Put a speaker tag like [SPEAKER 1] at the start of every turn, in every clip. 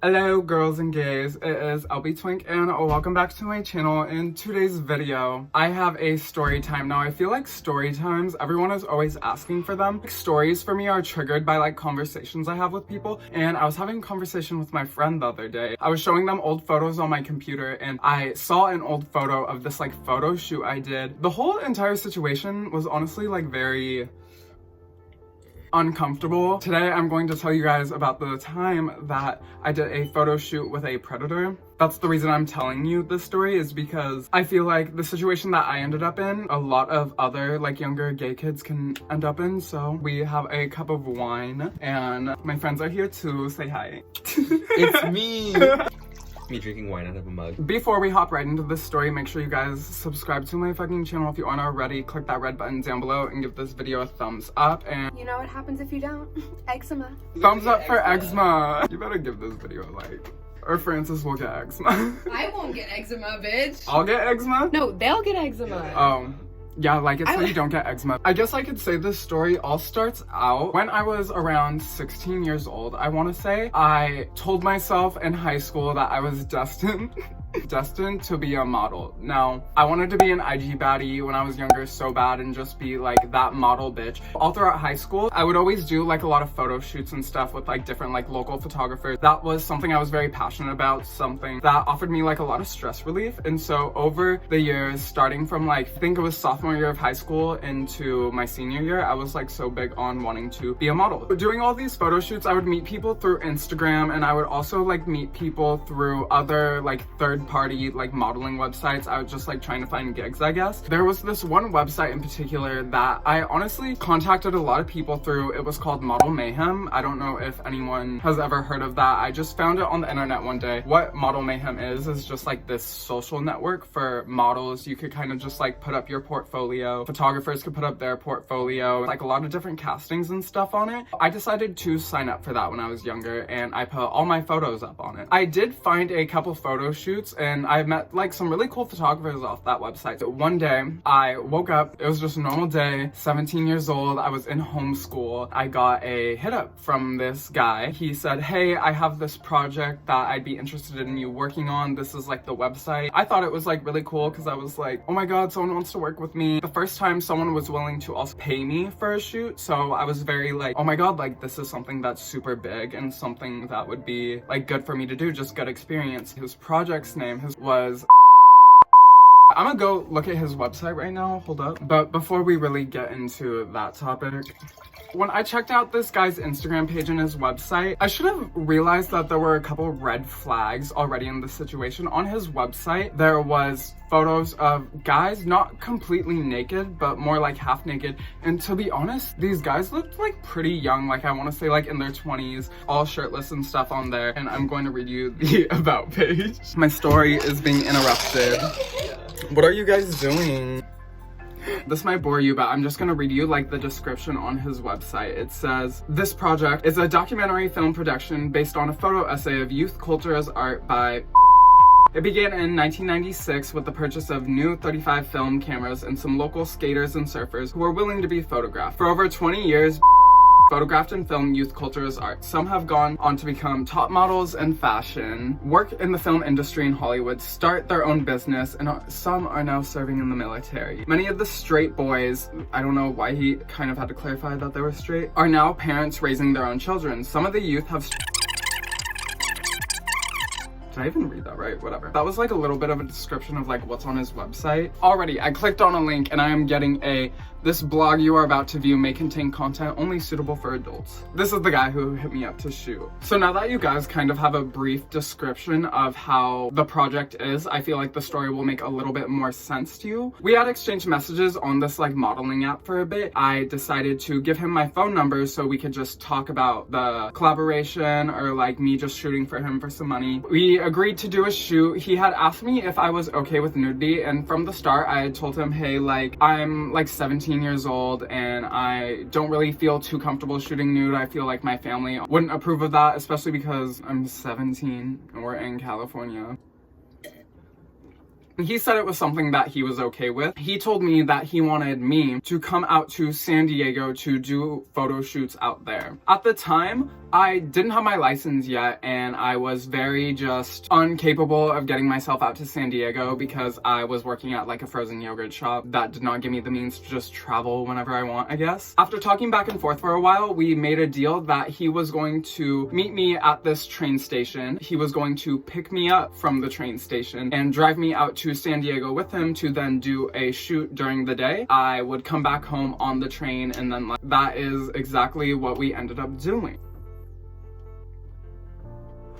[SPEAKER 1] Hello girls and gays, it is LBtwink and welcome back to my channel. In today's video, I have a story time. Now I feel like story times, everyone is always asking for them. Stories for me are triggered by like conversations I have with people, and I was having a conversation with my friend the other day. I was showing them old photos on my computer and I saw an old photo of this like photo shoot I did. The whole entire situation was honestly like very uncomfortable. Today I'm going to tell you guys about the time that I did a photo shoot with a predator. That's the reason I'm telling you this story, is because I feel like the situation that I ended up in, a lot of other like younger gay kids can end up in. So we have a cup of wine and my friends are here too. Say hi.
[SPEAKER 2] It's me! Me drinking wine out of a mug.
[SPEAKER 1] Before we hop right into this story, make sure you guys subscribe to my fucking channel if you aren't already. Click that red button down below and give this video a thumbs up. And
[SPEAKER 3] you know what happens if you don't? Eczema.
[SPEAKER 1] Thumbs up for eczema. You better give this video a like, or Francis will get eczema.
[SPEAKER 3] I won't get eczema, bitch.
[SPEAKER 1] I'll get eczema?
[SPEAKER 3] No, they'll get eczema.
[SPEAKER 1] Oh. Yeah, like it so you don't get eczema. I guess I could say this story all starts out when I was around 16 years old, I want to say. I told myself in high school that I was destined to be a model. Now, I wanted to be an IG baddie when I was younger so bad and just be like that model bitch. All throughout high school, I would always do like a lot of photo shoots and stuff with like different like local photographers. That was something I was very passionate about, something that offered me like a lot of stress relief. And so over the years, starting from like, I think it was sophomore year of high school into my senior year, I was like so big on wanting to be a model. Doing all these photo shoots, I would meet people through Instagram, and I would also like meet people through other like third-party like modeling websites. I was just like trying to find gigs, I guess. There was this one website in particular that I honestly contacted a lot of people through. It was called Model Mayhem. I don't know if anyone has ever heard of that. I just found it on the internet one day. What Model Mayhem is just like this social network for models. You could kind of just like put up your portfolio. Photographers could put up their portfolio, like a lot of different castings and stuff on it. I decided to sign up for that when I was younger, and I put all my photos up on it. I did find a couple photo shoots, and I met like some really cool photographers off that website. So one day I woke up, it was just a normal day, 17 years old, I was in homeschool. I got a hit up from this guy. He said, hey, I have this project that I'd be interested in you working on. This is like the website. I thought it was like really cool because I was like, oh my god, someone wants to work with me. The first time someone was willing to also pay me for a shoot, so I was very like, oh my god, like this is something that's super big and something that would be like good for me to do, just good experience. His project's name was I'm gonna go look at his website right now, hold up. But before we really get into that topic, when I checked out this guy's Instagram page and his website, I should have realized that there were a couple red flags already in the situation. On his website, there was photos of guys not completely naked, but more like half naked. And to be honest, these guys looked like pretty young, like I want to say like in their 20s, all shirtless and stuff on there. And I'm going to read you the about page. My story is being interrupted. What are you guys doing? This might bore you, but I'm just gonna read you like the description on his website. It says, this project is a documentary film production based on a photo essay of youth culture as art by It began in 1996 with the purchase of new 35 film cameras and some local skaters and surfers who were willing to be photographed. For over 20 years, photographed and filmed youth culture as art. Some have gone on to become top models in fashion, work in the film industry in Hollywood, start their own business, and some are now serving in the military. Many of the straight boys, I don't know why he kind of had to clarify that they were straight, are now parents raising their own children. Some of the youth have Did I even read that right? Whatever. That was like a little bit of a description of like what's on his website. Already, I clicked on a link and I am getting this blog you are about to view may contain content only suitable for adults. This is the guy who hit me up to shoot. So now that you guys kind of have a brief description of how the project is, I feel like the story will make a little bit more sense to you. We had exchanged messages on this like modeling app for a bit. I decided to give him my phone number so we could just talk about the collaboration or like me just shooting for him for some money. We agreed to do a shoot. He had asked me if I was okay with nudity, and from the start I had told him, hey, like I'm like 17 years old and I don't really feel too comfortable shooting nude. I feel like my family wouldn't approve of that, especially because I'm 17 and we're in California. He said it was something that he was okay with. He told me that he wanted me to come out to San Diego to do photo shoots out there. At the time, I didn't have my license yet, and I was very just incapable of getting myself out to San Diego because I was working at like a frozen yogurt shop that did not give me the means to just travel whenever I want, I guess. After talking back and forth for a while, we made a deal that he was going to meet me at this train station. He was going to pick me up from the train station and drive me out to San Diego with him to then do a shoot during the day. I would come back home on the train, and then like, that is exactly what we ended up doing.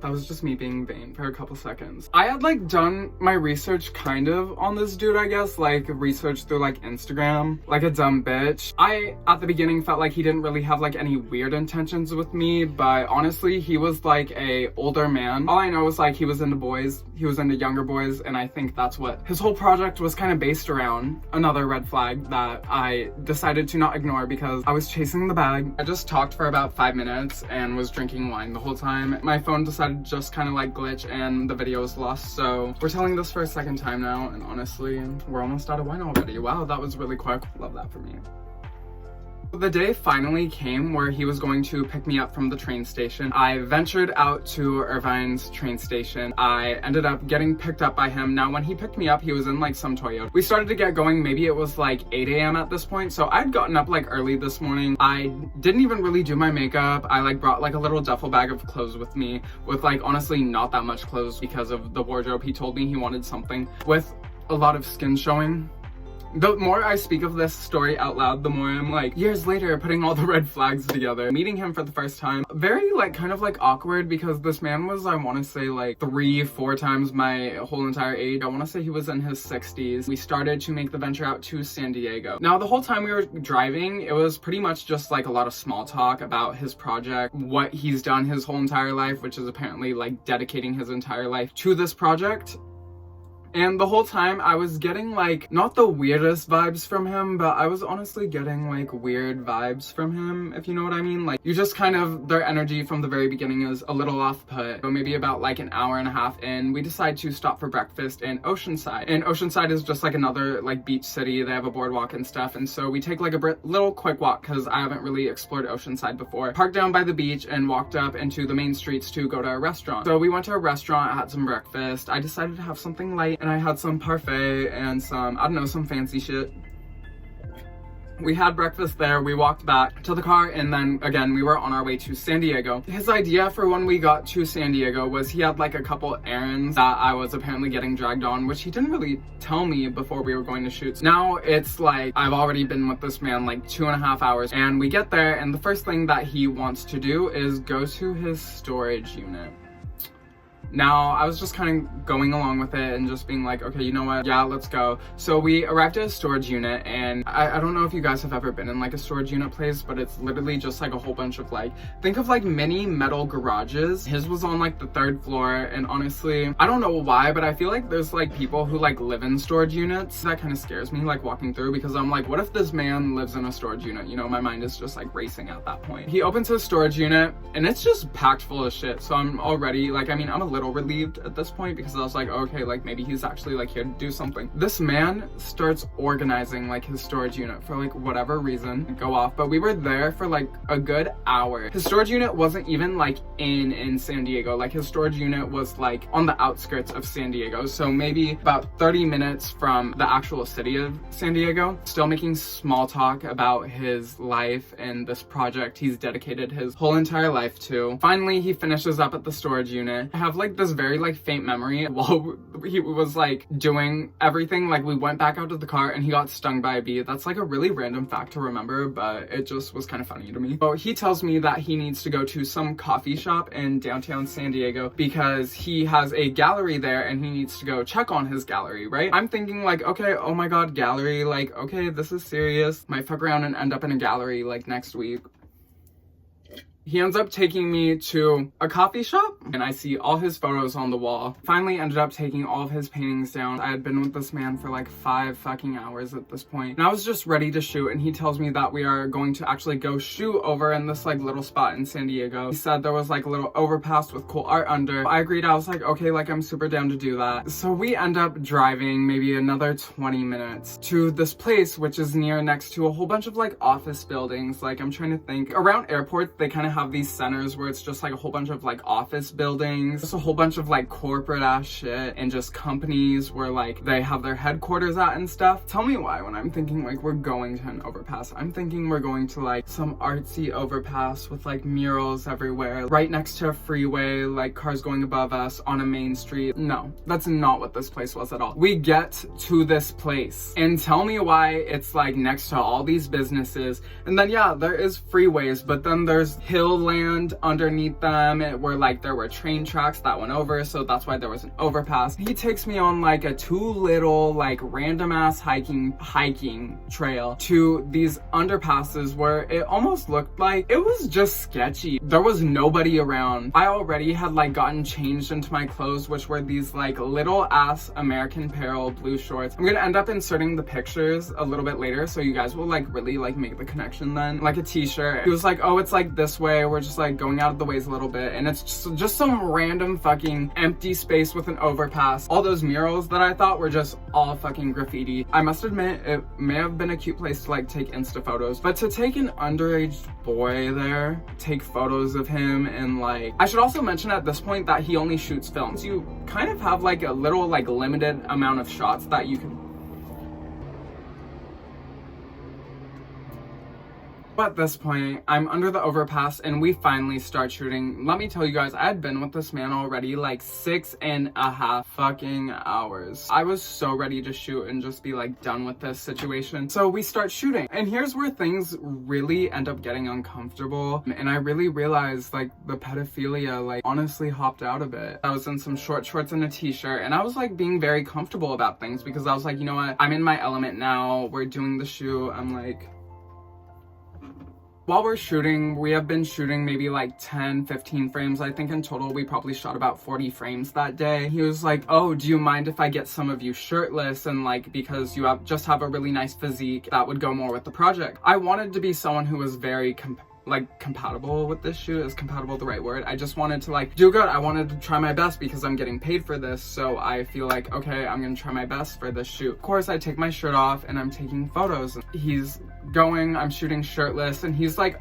[SPEAKER 1] That was just me being vain for a couple seconds. I had like done my research kind of on this dude, I guess, like research through like Instagram, like a dumb bitch. I, at the beginning, felt like he didn't really have like any weird intentions with me, but honestly, he was like a older man. All I know is like he was into boys, he was into younger boys, and I think that's what his whole project was kind of based around. Another red flag that I decided to not ignore because I was chasing the bag. I just talked for about 5 minutes and was drinking wine the whole time. My phone decided just kind of like glitch and the video was lost, so we're telling this for a second time now, and honestly we're almost out of wine already. Wow, that was really quick. Love that for me. The day finally came where he was going to pick me up from the train station. I ventured out to Irvine's train station. I ended up getting picked up by him. Now, when he picked me up, he was in like some Toyota. We started to get going, maybe it was like 8 a.m. at this point, so I'd gotten up like early this morning. I didn't even really do my makeup. I like brought like a little duffel bag of clothes with me with like honestly not that much clothes because of the wardrobe. He told me he wanted something with a lot of skin showing. The more I speak of this story out loud, the more I'm like, years later, putting all the red flags together. Meeting him for the first time, very like kind of like awkward because this man was, I want to say like 3-4 times my whole entire age. I want to say he was in his 60s. We started to make the venture out to San Diego. Now, the whole time we were driving, it was pretty much just like a lot of small talk about his project, what he's done his whole entire life, which is apparently like dedicating his entire life to this project. And the whole time I was getting like, not the weirdest vibes from him, but I was honestly getting like weird vibes from him, if you know what I mean. Like, you just kind of, their energy from the very beginning is a little off-put. So maybe about like an hour and a half in, we decide to stop for breakfast in Oceanside. And Oceanside is just like another like beach city. They have a boardwalk and stuff. And so we take like a little quick walk because I haven't really explored Oceanside before. Parked down by the beach and walked up into the main streets to go to a restaurant. So we went to a restaurant, had some breakfast. I decided to have something light, and I had some parfait and some, I don't know, some fancy shit. We had breakfast there, we walked back to the car, and then again, we were on our way to San Diego. His idea for when we got to San Diego was he had like a couple errands that I was apparently getting dragged on, which he didn't really tell me before we were going to shoot. Now it's like, I've already been with this man like 2.5 hours, and we get there, and the first thing that he wants to do is go to his storage unit. Now, I was just kind of going along with it and just being like, okay, you know what? Yeah, let's go. So we arrived at a storage unit, and I don't know if you guys have ever been in like a storage unit place, but it's literally just like a whole bunch of like, think of like mini metal garages. His was on like the 3rd floor, and honestly, I don't know why, but I feel like there's like people who like live in storage units. That kind of scares me, like walking through, because I'm like, what if this man lives in a storage unit? You know, my mind is just like racing at that point. He opens his storage unit, and it's just packed full of shit. So I'm already like, I mean, I'm a little relieved at this point because I was like, okay, like maybe he's actually like here to do something. This man starts organizing like his storage unit for like whatever reason, go off, but we were there for like a good hour. His storage unit wasn't even like in San Diego. Like, his storage unit was like on the outskirts of San Diego, so maybe about 30 minutes from the actual city of San Diego. Still making small talk about his life and this project he's dedicated his whole entire life to. Finally, he finishes up at the storage unit. I have like this very like faint memory while he was like doing everything, like we went back out to the car and he got stung by a bee. That's like a really random fact to remember, but it just was kind of funny to me. So he tells me that he needs to go to some coffee shop in downtown San Diego because he has a gallery there and he needs to go check on his gallery, right? I'm thinking like, okay, oh my god, gallery, like, okay, this is serious. Might fuck around and end up in a gallery like next week. He ends up taking me to a coffee shop and I see all his photos on the wall. Finally ended up taking all of his paintings down. I had been with this man for like 5 fucking hours at this point. And I was just ready to shoot, and he tells me that we are going to actually go shoot over in this like little spot in San Diego. He said there was like a little overpass with cool art under. I agreed. I was like, okay, like I'm super down to do that. So we end up driving maybe another 20 minutes to this place, which is next to a whole bunch of like office buildings. Like I'm trying to think, around airports they kind of have these centers where it's just like a whole bunch of like office buildings, just a whole bunch of like corporate ass shit and just companies where like they have their headquarters at and stuff. Tell me why when I'm thinking like we're going to an overpass, I'm thinking we're going to like some artsy overpass with like murals everywhere, right next to a freeway, like cars going above us on a main street. No, that's not what this place was at all. We get to this place and tell me why it's like next to all these businesses, and then yeah, there is freeways, but then there's hill land underneath them where like there were train tracks that went over, so that's why there was an overpass. He takes me on like a too little like random ass hiking trail to these underpasses where it almost looked like it was just sketchy. There was nobody around. I already had like gotten changed into my clothes, which were these like little ass American Apparel blue shorts. I'm gonna end up inserting the pictures a little bit later so you guys will like really like make the connection then. Like a t-shirt. He was like, oh, it's like this way, we're just like going out of the ways a little bit, and it's just some random fucking empty space with an overpass. All those murals that I thought were just all fucking graffiti. I must admit, it may have been a cute place to like take Insta photos, but to take an underage boy there, take photos of him, and like, I should also mention at this point that he only shoots films. You kind of have like a little like limited amount of shots that you can. At this point, I'm under the overpass and we finally start shooting. Let me tell you guys, I had been with this man already like 6.5 fucking hours. I was so ready to shoot and just be like done with this situation. So we start shooting, and here's where things really end up getting uncomfortable. And I really realized like the pedophilia like honestly hopped out a bit. I was in some short shorts and a t-shirt, and I was like being very comfortable about things because I was like, you know what, I'm in my element now. We're doing the shoot. I'm like, while we're shooting, we have been shooting maybe like 10-15 frames. I think in total we probably shot about 40 frames that day. He was like, oh, do you mind if I get some of you shirtless, and like because you just have a really nice physique, that would go more with the project. I wanted to be someone who was very compatible with this shoot. Is compatible the right word? I just wanted to like do good. I wanted to try my best because I'm getting paid for this, so I feel like, okay, I'm gonna try my best for this shoot. Of course, I take my shirt off and I'm taking photos. He's going, I'm shooting shirtless, and he's like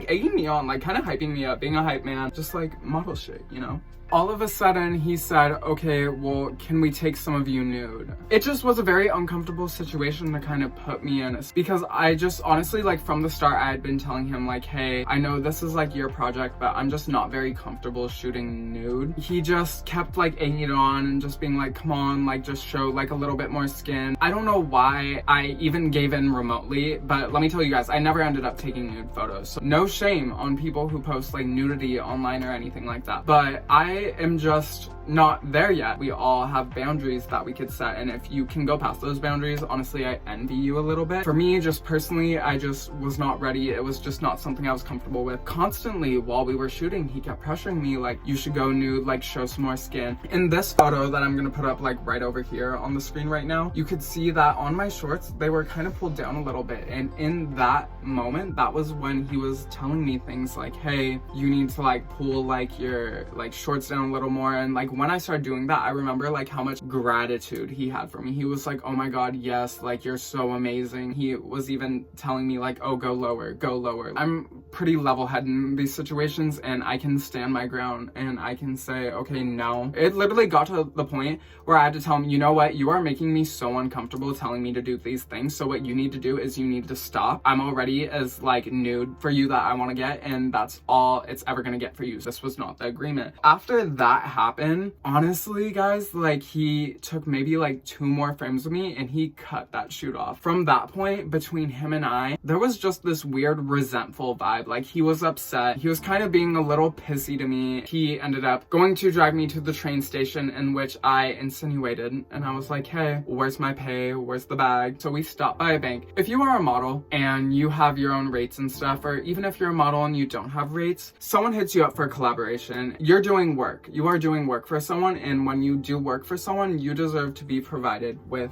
[SPEAKER 1] egging me on, like kind of hyping me up, being a hype man, just like model shit, you know? All of a sudden, he said, okay, well, can we take some of you nude? It just was a very uncomfortable situation to kind of put me in, because I just honestly, like from the start, I had been telling him like, hey, I know this is like your project, but I'm just not very comfortable shooting nude. He just kept like egging it on and just being like, come on, like just show like a little bit more skin. I don't know why I even gave in remotely, but let me tell you guys, I never ended up taking nude photos. So no shame on people who post like nudity online or anything like that, but I am just not there yet. We all have boundaries that we could set, and if you can go past those boundaries, honestly, I envy you a little bit. For me, just personally, I just was not ready. It was just not something I was comfortable with. Constantly while we were shooting, he kept pressuring me like, you should go nude, like show some more skin. In this photo that I'm gonna put up like right over here on the screen right now, you could see that on my shorts, they were kind of pulled down a little bit, and in that moment, that was when he was telling me things like, hey, you need to like pull like your like shorts down a little more. And like when I started doing that, I remember like how much gratitude he had for me. He was like, oh my god, yes, like you're so amazing. He was even telling me like, oh, go lower, go lower. I'm pretty level-headed in these situations, and I can stand my ground and I can say, okay, no. It literally got to the point where I had to tell him, you know what, you are making me so uncomfortable telling me to do these things, so what you need to do is you need to stop. I'm already as like nude for you that I want to get, and that's all it's ever gonna get for you. This was not the agreement. After that happened, situation. Honestly, guys, like, he took maybe like 2 more frames with me and he cut that shoot off. From that point, between him and I, there was just this weird resentful vibe. Like, he was upset. He was kind of being a little pissy to me. He ended up going to drive me to the train station, in which I insinuated, and I was like, hey, where's my pay? Where's the bag? So we stopped by a bank. If you are a model and you have your own rates and stuff, or even if you're a model and you don't have rates, someone hits you up for a collaboration. You're doing work. You are doing work for someone, and when you do work for someone, you deserve to be provided with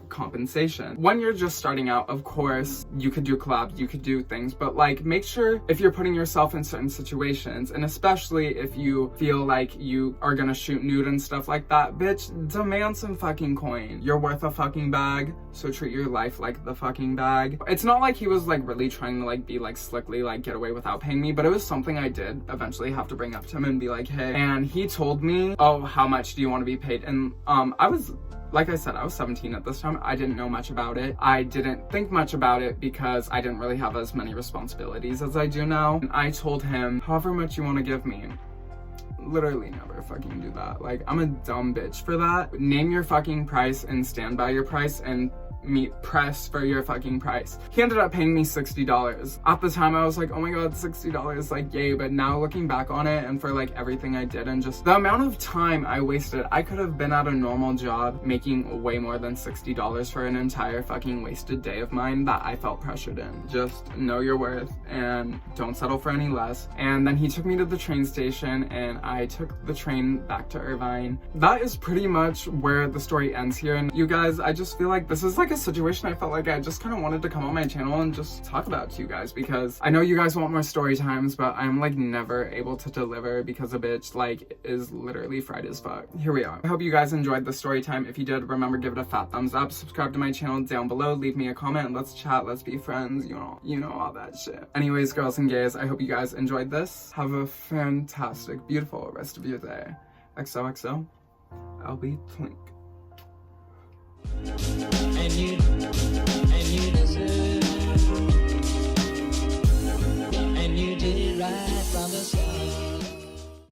[SPEAKER 1] compensation. When you're just starting out, of course, you could do collabs, you could do things, but like, make sure if you're putting yourself in certain situations, and especially if you feel like you are gonna shoot nude and stuff like that, bitch, demand some fucking coin. You're worth a fucking bag, so treat your life like the fucking bag. It's not like he was like really trying to like be like slickly like get away without paying me, but it was something I did eventually have to bring up to him and be like, hey, and he told me, oh, how much do you want to be paid? And I was, like I said, I was 17 at this time. I didn't know much about it. I didn't think much about it because I didn't really have as many responsibilities as I do now. And I told him, however much you want to give me. Literally never fucking do that. Like, I'm a dumb bitch for that. Name your fucking price and stand by your price and press for your fucking price. He ended up paying me $60. At the time, I was like, oh my god, $60, like, yay. But now looking back on it, and for like everything I did and just the amount of time I wasted, I could have been at a normal job making way more than $60 for an entire fucking wasted day of mine that I felt pressured in. Just know your worth and don't settle for any less. And then he took me to the train station and I took the train back to Irvine. That is pretty much where the story ends here. And you guys, I just feel like this is like a situation I felt like I just kind of wanted to come on my channel and just talk about to you guys, because I know you guys want more story times, but I'm like never able to deliver because a bitch like is literally fried as fuck. Here we are. I hope you guys enjoyed the story time. If you did, remember, give it a fat thumbs up, subscribe to my channel down below, leave me a comment, let's chat, let's be friends, you know all that shit. Anyways, girls and gays, I hope you guys enjoyed this. Have a fantastic, beautiful rest of your day. XOXO, LBtwink.
[SPEAKER 4] And you